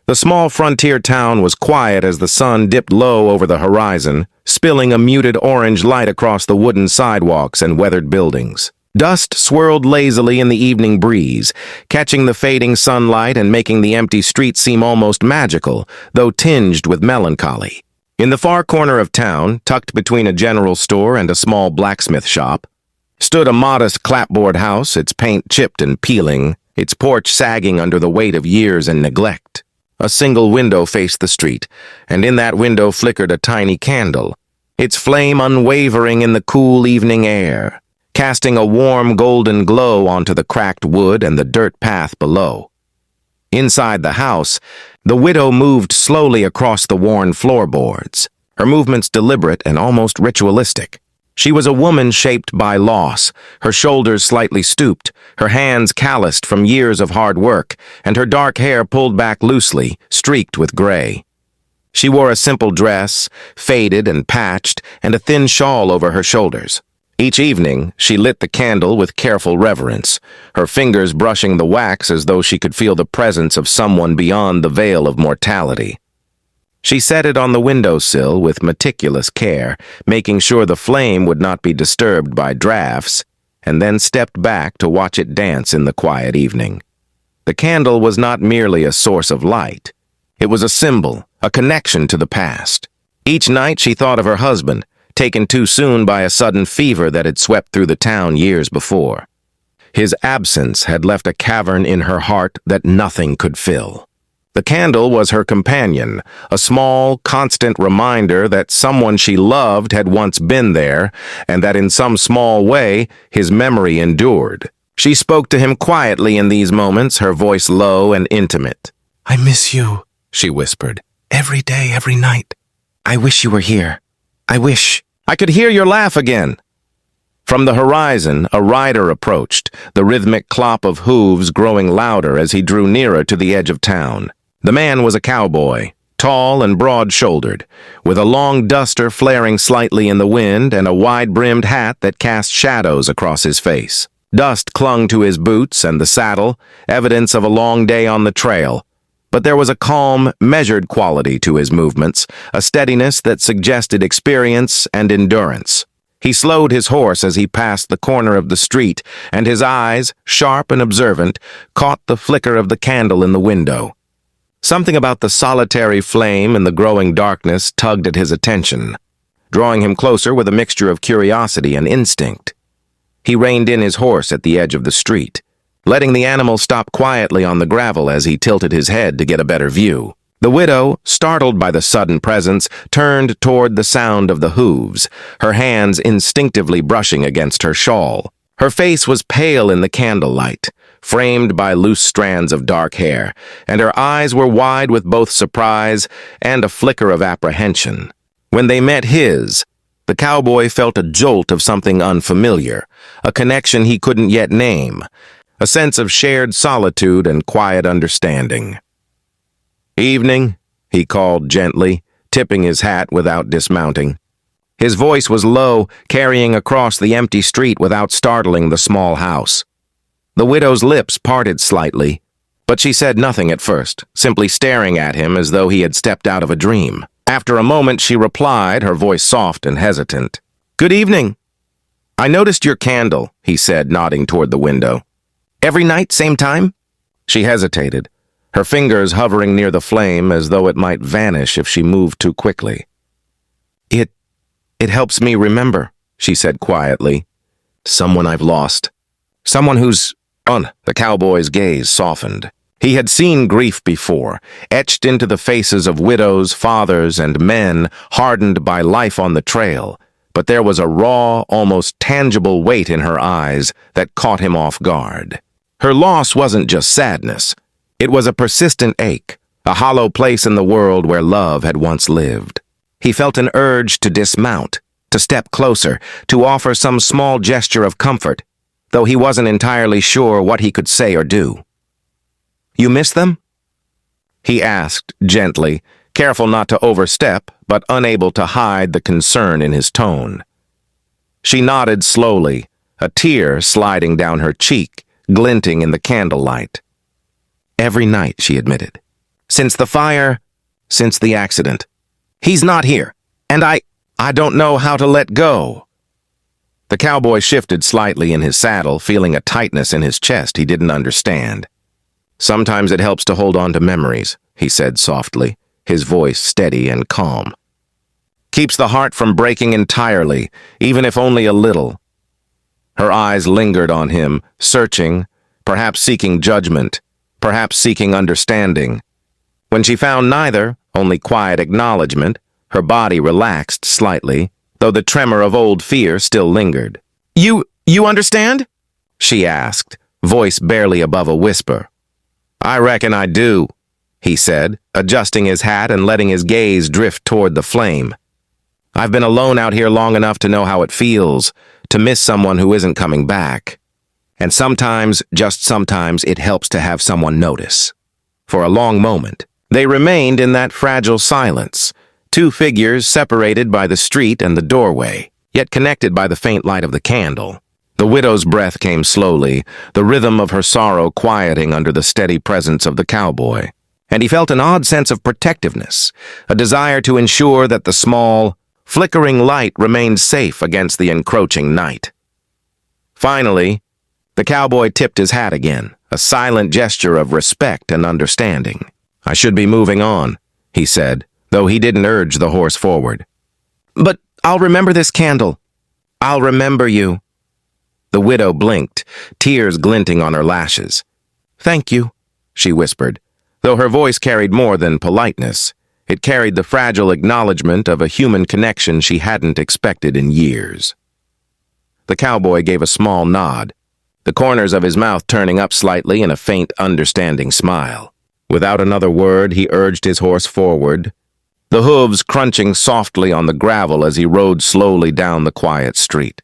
The small frontier town was quiet as the sun dipped low over the horizon, spilling a muted orange light across the wooden sidewalks and weathered buildings. Dust swirled lazily in the evening breeze, catching the fading sunlight and making the empty streets seem almost magical, though tinged with melancholy. In the far corner of town, tucked between a general store and a small blacksmith shop, stood a modest clapboard house, its paint chipped and peeling, its porch sagging under the weight of years and neglect. A single window faced the street, and in that window flickered a tiny candle, its flame unwavering in the cool evening air, casting a warm golden glow onto the cracked wood and the dirt path below. Inside the house, the widow moved slowly across the worn floorboards, her movements deliberate and almost ritualistic. She was a woman shaped by loss, her shoulders slightly stooped, her hands calloused from years of hard work, and her dark hair pulled back loosely, streaked with gray. She wore a simple dress, faded and patched, and a thin shawl over her shoulders. Each evening, she lit the candle with careful reverence, her fingers brushing the wax as though she could feel the presence of someone beyond the veil of mortality. She set it on the windowsill with meticulous care, making sure the flame would not be disturbed by drafts, and then stepped back to watch it dance in the quiet evening. The candle was not merely a source of light. It was a symbol, a connection to the past. Each night she thought of her husband, taken too soon by a sudden fever that had swept through the town years before. His absence had left a cavern in her heart that nothing could fill. The candle was her companion, a small, constant reminder that someone she loved had once been there, and that in some small way his memory endured. She spoke to him quietly in these moments, her voice low and intimate. "I miss you," she whispered. "every day, every night. I wish you were here. I wish." I could hear your laugh again. From the horizon, a rider approached, the rhythmic clop of hooves growing louder as he drew nearer to the edge of town. The man was a cowboy, tall and broad-shouldered, with a long duster flaring slightly in the wind and a wide-brimmed hat that cast shadows across his face. Dust clung to his boots and the saddle, evidence of a long day on the trail, but there was a calm, measured quality to his movements, a steadiness that suggested experience and endurance. He slowed his horse as he passed the corner of the street, and his eyes, sharp and observant, caught the flicker of the candle in the window. Something about the solitary flame in the growing darkness tugged at his attention, drawing him closer with a mixture of curiosity and instinct. He reined in his horse at the edge of the street, letting the animal stop quietly on the gravel as he tilted his head to get a better view. The widow, startled by the sudden presence, turned toward the sound of the hooves, her hands instinctively brushing against her shawl. Her face was pale in the candlelight, framed by loose strands of dark hair, and her eyes were wide with both surprise and a flicker of apprehension. When they met his, the cowboy felt a jolt of something unfamiliar, a connection he couldn't yet name, a sense of shared solitude and quiet understanding. "Evening," he called gently, tipping his hat without dismounting. His voice was low, carrying across the empty street without startling the small house. The widow's lips parted slightly, but she said nothing at first, simply staring at him as though he had stepped out of a dream. After a moment, she replied, her voice soft and hesitant. "Good evening. I noticed your candle," he said, nodding toward the window. "Every night, same time?" She hesitated, her fingers hovering near the flame as though it might vanish if she moved too quickly. It helps me remember," she said quietly. "Someone I've lost. Someone who's on." The cowboy's gaze softened. He had seen grief before, etched into the faces of widows, fathers, and men hardened by life on the trail, but there was a raw, almost tangible weight in her eyes that caught him off guard. Her loss wasn't just sadness. It was a persistent ache, a hollow place in the world where love had once lived. He felt an urge to dismount, to step closer, to offer some small gesture of comfort, though he wasn't entirely sure what he could say or do. "You miss them?" he asked gently, careful not to overstep, but unable to hide the concern in his tone. She nodded slowly, a tear sliding down her cheek, glinting in the candlelight. "Every night," she admitted. Since the fire, since the accident. He's not here, and I don't know how to let go. The cowboy shifted slightly in his saddle, feeling a tightness in his chest he didn't understand. Sometimes it helps to hold on to memories, he said softly, his voice steady and calm. Keeps the heart from breaking entirely, even if only a little. Her eyes lingered on him, searching, perhaps seeking judgment, perhaps seeking understanding. When she found neither, only quiet acknowledgement, her body relaxed slightly, though the tremor of old fear still lingered. You understand? She asked, voice barely above a whisper. I reckon I do, he said, adjusting his hat and letting his gaze drift toward the flame. I've been alone out here long enough to know how it feels, to miss someone who isn't coming back. And sometimes, just sometimes, it helps to have someone notice. For a long moment, they remained in that fragile silence, two figures separated by the street and the doorway, yet connected by the faint light of the candle. The widow's breath came slowly, the rhythm of her sorrow quieting under the steady presence of the cowboy. And he felt an odd sense of protectiveness, a desire to ensure that the small, flickering light remained safe against the encroaching night. Finally, the cowboy tipped his hat again, a silent gesture of respect and understanding. I should be moving on, he said, though he didn't urge the horse forward. But I'll remember this candle. I'll remember you. The widow blinked, tears glinting on her lashes. Thank you, she whispered, though her voice carried more than politeness. It carried the fragile acknowledgement of a human connection she hadn't expected in years. The cowboy gave a small nod, the corners of his mouth turning up slightly in a faint, understanding smile. Without another word, he urged his horse forward, the hooves crunching softly on the gravel as he rode slowly down the quiet street.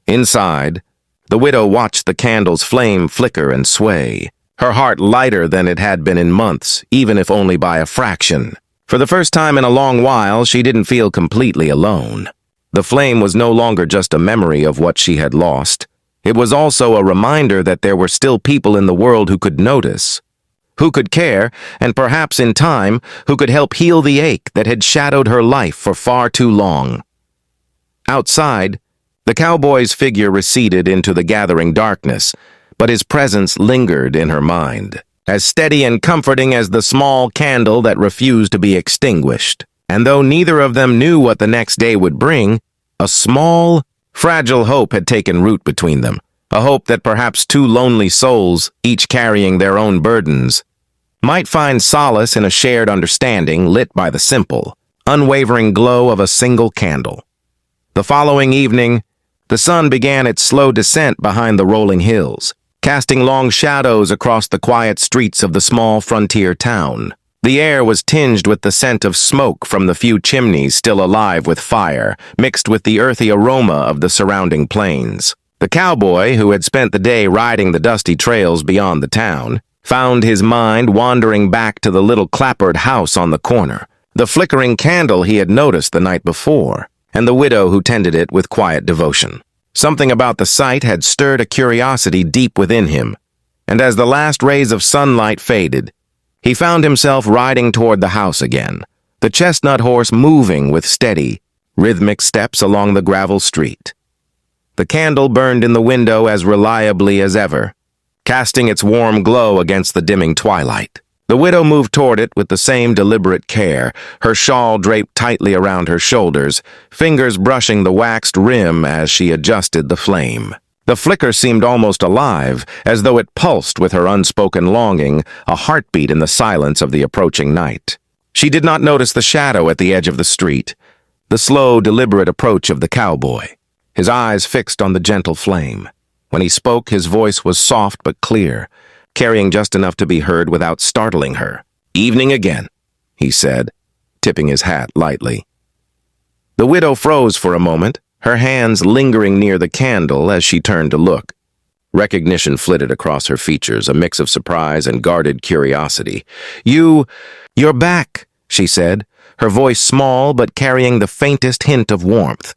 Inside, the widow watched the candle's flame flicker and sway, her heart lighter than it had been in months, even if only by a fraction. For the first time in a long while, she didn't feel completely alone. The flame was no longer just a memory of what she had lost. It was also a reminder that there were still people in the world who could notice, who could care, and perhaps in time, who could help heal the ache that had shadowed her life for far too long. Outside, the cowboy's figure receded into the gathering darkness, but his presence lingered in her mind, as steady and comforting as the small candle that refused to be extinguished. And though neither of them knew what the next day would bring, a small, fragile hope had taken root between them, a hope that perhaps two lonely souls, each carrying their own burdens, might find solace in a shared understanding lit by the simple, unwavering glow of a single candle. The following evening, the sun began its slow descent behind the rolling hills, casting long shadows across the quiet streets of the small frontier town. The air was tinged with the scent of smoke from the few chimneys still alive with fire, mixed with the earthy aroma of the surrounding plains. The cowboy, who had spent the day riding the dusty trails beyond the town, found his mind wandering back to the little clapboard house on the corner, the flickering candle he had noticed the night before, and the widow who tended it with quiet devotion. Something about the sight had stirred a curiosity deep within him, and as the last rays of sunlight faded, he found himself riding toward the house again, the chestnut horse moving with steady, rhythmic steps along the gravel street. The candle burned in the window as reliably as ever, casting its warm glow against the dimming twilight. The widow moved toward it with the same deliberate care, her shawl draped tightly around her shoulders, fingers brushing the waxed rim as she adjusted the flame. The flicker seemed almost alive, as though it pulsed with her unspoken longing, a heartbeat in the silence of the approaching night. She did not notice the shadow at the edge of the street, the slow, deliberate approach of the cowboy, his eyes fixed on the gentle flame. When he spoke, his voice was soft but clear, carrying just enough to be heard without startling her. "Evening again," he said, tipping his hat lightly. The widow froze for a moment, her hands lingering near the candle as she turned to look. Recognition flitted across her features, a mix of surprise and guarded curiosity. You're back," she said, her voice small but carrying the faintest hint of warmth.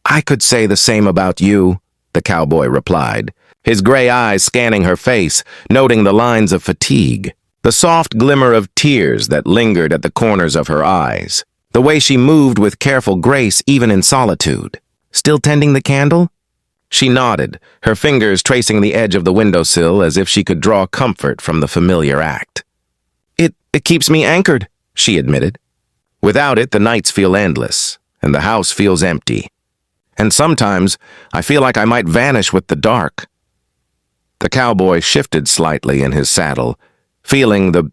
"I could say the same about you," the cowboy replied, his gray eyes scanning her face, noting the lines of fatigue. The soft glimmer of tears that lingered at the corners of her eyes. The way she moved with careful grace even in solitude. Still tending the candle? She nodded, her fingers tracing the edge of the windowsill as if she could draw comfort from the familiar act. It keeps me anchored, she admitted. Without it, the nights feel endless, and the house feels empty. And sometimes, I feel like I might vanish with the dark. The cowboy shifted slightly in his saddle, feeling the